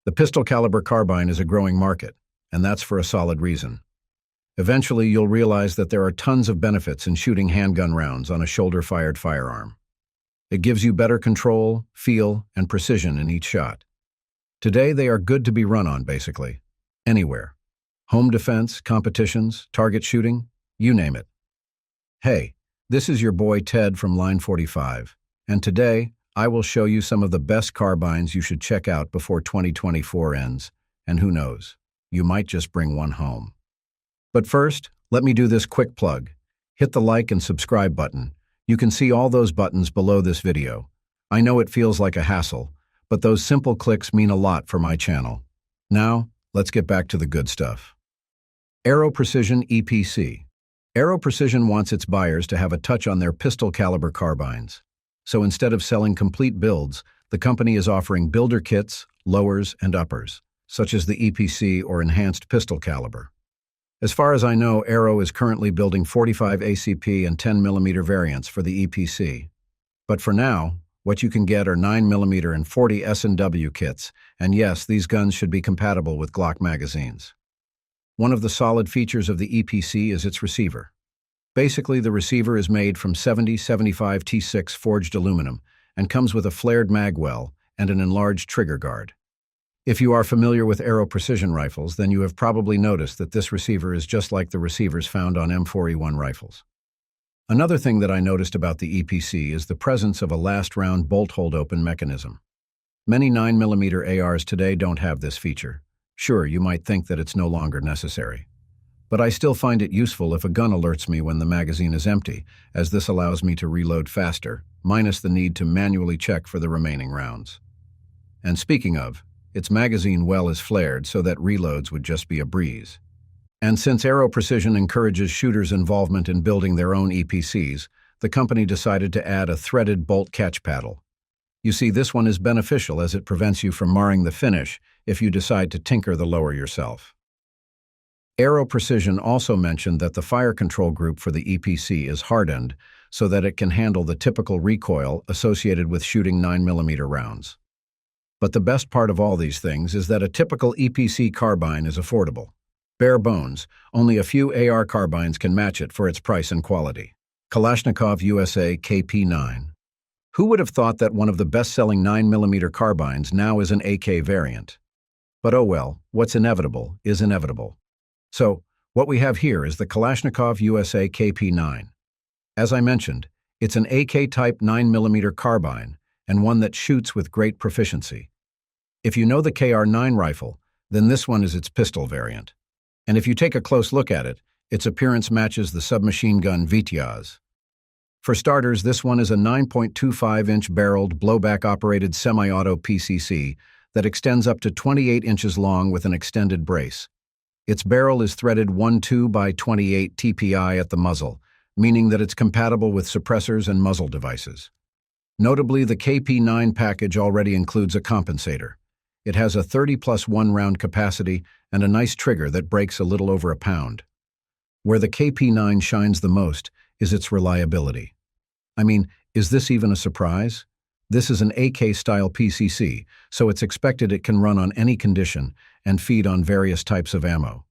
The pistol caliber carbine is a growing market, and that's for a solid reason. Eventually, you'll realize that there are tons of benefits in shooting handgun rounds on a shoulder-fired firearm. It gives you better control, feel, and precision in each shot. Today, they are good to be run on, basically. Anywhere. Home defense, competitions, target shooting, you name it. Hey, this is your boy Ted from Line 45, and today, I will show you some of the best carbines you should check out before 2024 ends, and who knows, you might just bring one home. But first, let me do this quick plug. Hit the like and subscribe button. You can see all those buttons below this video. I know it feels like a hassle, but those simple clicks mean a lot for my channel. Now, let's get back to the good stuff. Aero Precision EPC. Aero Precision wants its buyers to have a touch on their pistol caliber carbines. So instead of selling complete builds, the company is offering builder kits, lowers, and uppers, such as the EPC or enhanced pistol caliber. As far as I know, Aero is currently building 45 ACP and 10mm variants for the EPC. But for now, what you can get are 9mm and 40 S&W kits, and yes, these guns should be compatible with Glock magazines. One of the solid features of the EPC is its receiver. Basically, the receiver is made from 70-75 T6 forged aluminum and comes with a flared mag well and an enlarged trigger guard. If you are familiar with Aero Precision rifles, then you have probably noticed that this receiver is just like the receivers found on M4E1 rifles. Another thing that I noticed about the EPC is the presence of a last-round bolt hold-open mechanism. Many 9mm ARs today don't have this feature. Sure, you might think that it's no longer necessary. But I still find it useful if a gun alerts me when the magazine is empty, as this allows me to reload faster, minus the need to manually check for the remaining rounds. And speaking of, its magazine well is flared so that reloads would just be a breeze. And since Aero Precision encourages shooters' involvement in building their own EPCs, the company decided to add a threaded bolt catch paddle. You see, this one is beneficial as it prevents you from marring the finish if you decide to tinker the lower yourself. Aero Precision also mentioned that the fire control group for the EPC is hardened so that it can handle the typical recoil associated with shooting 9mm rounds. But the best part of all these things is that a typical EPC carbine is affordable. Bare bones, only a few AR carbines can match it for its price and quality. Kalashnikov USA KP9. Who would have thought that one of the best-selling 9mm carbines now is an AK variant? But oh well, what's inevitable is inevitable. So, what we have here is the Kalashnikov USA KP9. As I mentioned, it's an AK-type 9mm carbine, and one that shoots with great proficiency. If you know the KR-9 rifle, then this one is its pistol variant. And if you take a close look at it, its appearance matches the submachine gun Vityaz. For starters, this one is a 9.25-inch barreled, blowback-operated semi-auto PCC that extends up to 28 inches long with an extended brace. Its barrel is threaded 12 by 28 TPI at the muzzle, meaning that it's compatible with suppressors and muzzle devices. Notably, the KP9 package already includes a compensator. It has a 30+1 round capacity and a nice trigger that breaks a little over a pound. Where the KP9 shines the most is its reliability. I mean, is this even a surprise? This is an AK-style PCC, so it's expected it can run on any condition and feed on various types of ammo.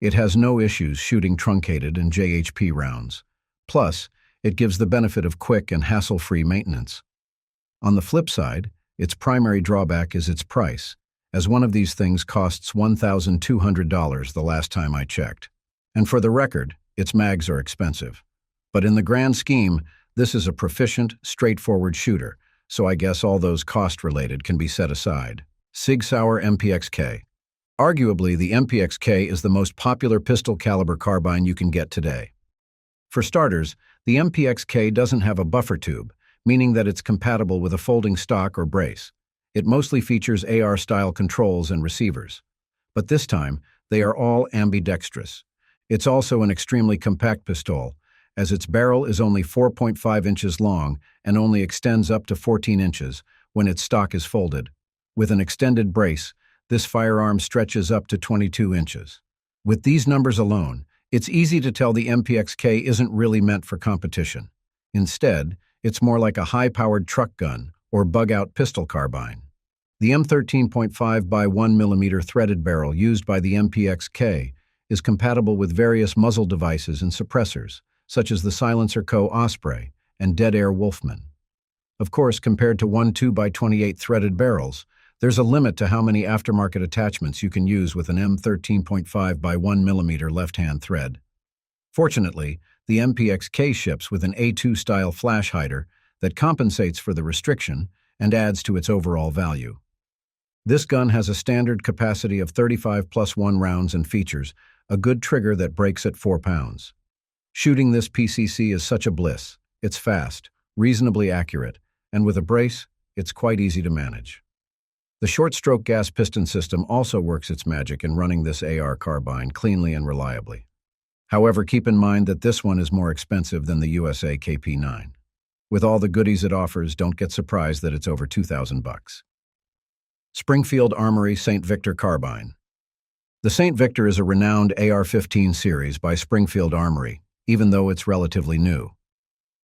It has no issues shooting truncated and JHP rounds. Plus, it gives the benefit of quick and hassle-free maintenance. On the flip side, its primary drawback is its price, as one of these things costs $1,200 the last time I checked. And for the record, its mags are expensive. But in the grand scheme, this is a proficient, straightforward shooter, so I guess all those cost-related can be set aside. Sig Sauer MPXK. Arguably, the MPXK is the most popular pistol caliber carbine you can get today. For starters, the MPXK doesn't have a buffer tube, meaning that it's compatible with a folding stock or brace. It mostly features AR-style controls and receivers. But this time, they are all ambidextrous. It's also an extremely compact pistol, as its barrel is only 4.5 inches long and only extends up to 14 inches when its stock is folded. With an extended brace, this firearm stretches up to 22 inches. With these numbers alone, it's easy to tell the MPXK isn't really meant for competition. Instead, it's more like a high-powered truck gun or bug-out pistol carbine. The M13.5 by 1 mm threaded barrel used by the MPX-K is compatible with various muzzle devices and suppressors, such as the Silencer Co. Osprey and Dead Air Wolfman. Of course, compared to 1 by 28 threaded barrels, there's a limit to how many aftermarket attachments you can use with an M13.5 by 1 mm left-hand thread. Fortunately, the MPX-K ships with an A2-style flash hider that compensates for the restriction and adds to its overall value. This gun has a standard capacity of 35 + 1 rounds and features a good trigger that breaks at 4 pounds. Shooting this PCC is such a bliss. It's fast, reasonably accurate, and with a brace, it's quite easy to manage. The short-stroke gas piston system also works its magic in running this AR carbine cleanly and reliably. However, keep in mind that this one is more expensive than the USA KP9. With all the goodies it offers, don't get surprised that it's over $2,000. Springfield Armory St. Victor Carbine. The St. Victor is a renowned AR-15 series by Springfield Armory, even though it's relatively new.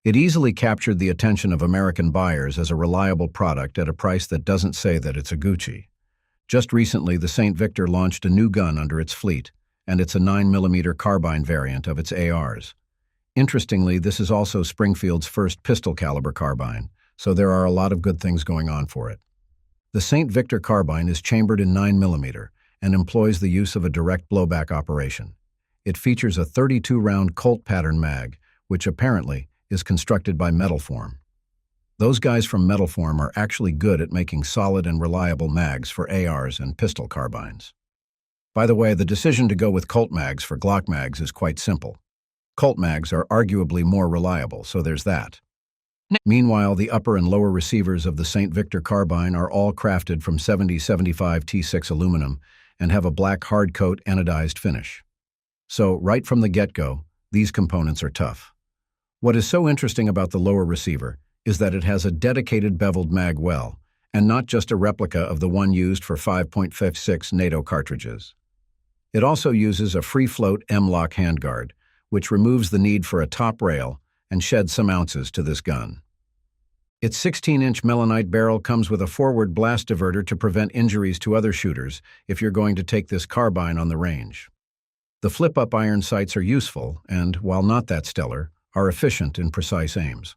It easily captured the attention of American buyers as a reliable product at a price that doesn't say that it's a Gucci. Just recently, the St. Victor launched a new gun under its fleet, and it's a 9 mm carbine variant of its ARs. Interestingly, this is also Springfield's first pistol-caliber carbine, so there are a lot of good things going on for it. The St. Victor carbine is chambered in 9 mm and employs the use of a direct blowback operation. It features a 32-round Colt pattern mag, which apparently is constructed by Metal Form. Those guys from Metal Form are actually good at making solid and reliable mags for ARs and pistol carbines. By the way, the decision to go with Colt mags for Glock mags is quite simple. Colt mags are arguably more reliable, so there's that. Meanwhile, the upper and lower receivers of the St. Victor carbine are all crafted from 7075 T6 aluminum and have a black hardcoat anodized finish. So, right from the get-go, these components are tough. What is so interesting about the lower receiver is that it has a dedicated beveled mag well, and not just a replica of the one used for 5.56 NATO cartridges. It also uses a free-float M-lock handguard, which removes the need for a top rail and sheds some ounces to this gun. Its 16-inch melanite barrel comes with a forward blast diverter to prevent injuries to other shooters if you're going to take this carbine on the range. The flip-up iron sights are useful and, while not that stellar, are efficient in precise aims.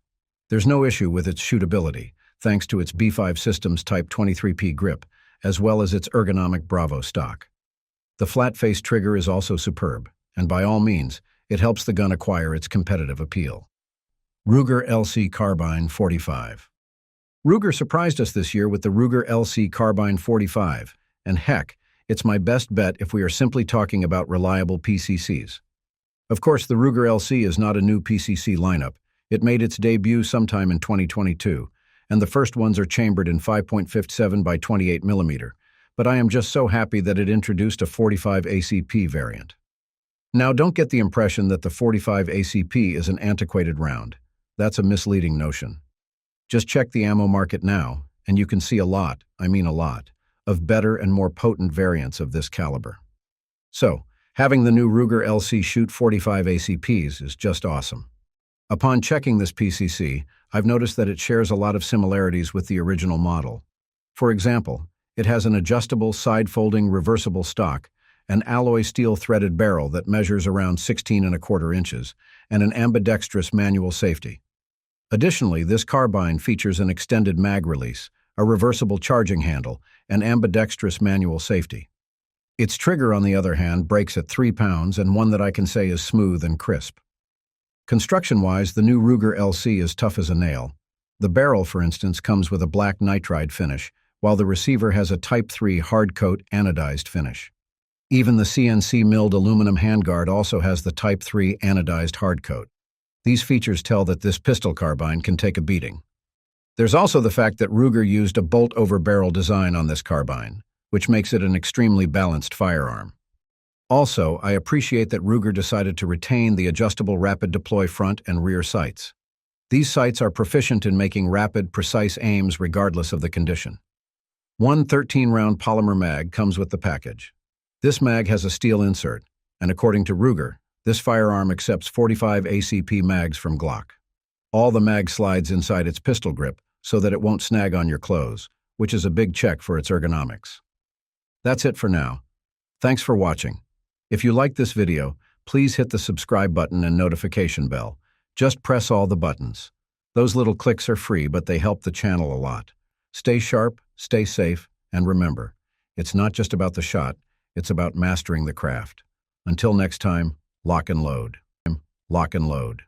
There's no issue with its shootability, thanks to its B5 Systems Type 23P grip, as well as its ergonomic Bravo stock. The flat-face trigger is also superb, and by all means, it helps the gun acquire its competitive appeal. Ruger LC Carbine 45. Ruger surprised us this year with the Ruger LC Carbine 45, and heck, it's my best bet if we are simply talking about reliable PCCs. Of course, the Ruger LC is not a new PCC lineup. It made its debut sometime in 2022, and the first ones are chambered in 5.57 by 28 mm, but I am just so happy that it introduced a 45 ACP variant. Now, don't get the impression that the 45 ACP is an antiquated round. That's a misleading notion. Just check the ammo market now, and you can see a lot, of better and more potent variants of this caliber. So, having the new Ruger LC shoot 45 ACPs is just awesome. Upon checking this PCC, I've noticed that it shares a lot of similarities with the original model. For example, it has an adjustable side-folding reversible stock, an alloy steel threaded barrel that measures around 16¼ inches, and an ambidextrous manual safety. Additionally, this carbine features an extended mag release, a reversible charging handle, and ambidextrous manual safety. Its trigger, on the other hand, breaks at 3 pounds and one that I can say is smooth and crisp. Construction-wise, the new Ruger LC is tough as a nail. The barrel, for instance, comes with a black nitride finish, while the receiver has a Type 3 hardcoat anodized finish. Even the CNC milled aluminum handguard also has the Type 3 anodized hardcoat. These features tell that this pistol carbine can take a beating. There's also the fact that Ruger used a bolt-over-barrel design on this carbine, which makes it an extremely balanced firearm. Also, I appreciate that Ruger decided to retain the adjustable rapid deploy front and rear sights. These sights are proficient in making rapid, precise aims regardless of the condition. One 13-round polymer mag comes with the package. This mag has a steel insert, and according to Ruger, this firearm accepts 45 ACP mags from Glock. All the mag slides inside its pistol grip so that it won't snag on your clothes, which is a big check for its ergonomics. That's it for now. Thanks for watching. If you liked this video, please hit the subscribe button and notification bell. Just press all the buttons. Those little clicks are free, but they help the channel a lot. Stay sharp, stay safe, and remember, it's not just about the shot, it's about mastering the craft. Until next time, lock and load. Lock and load.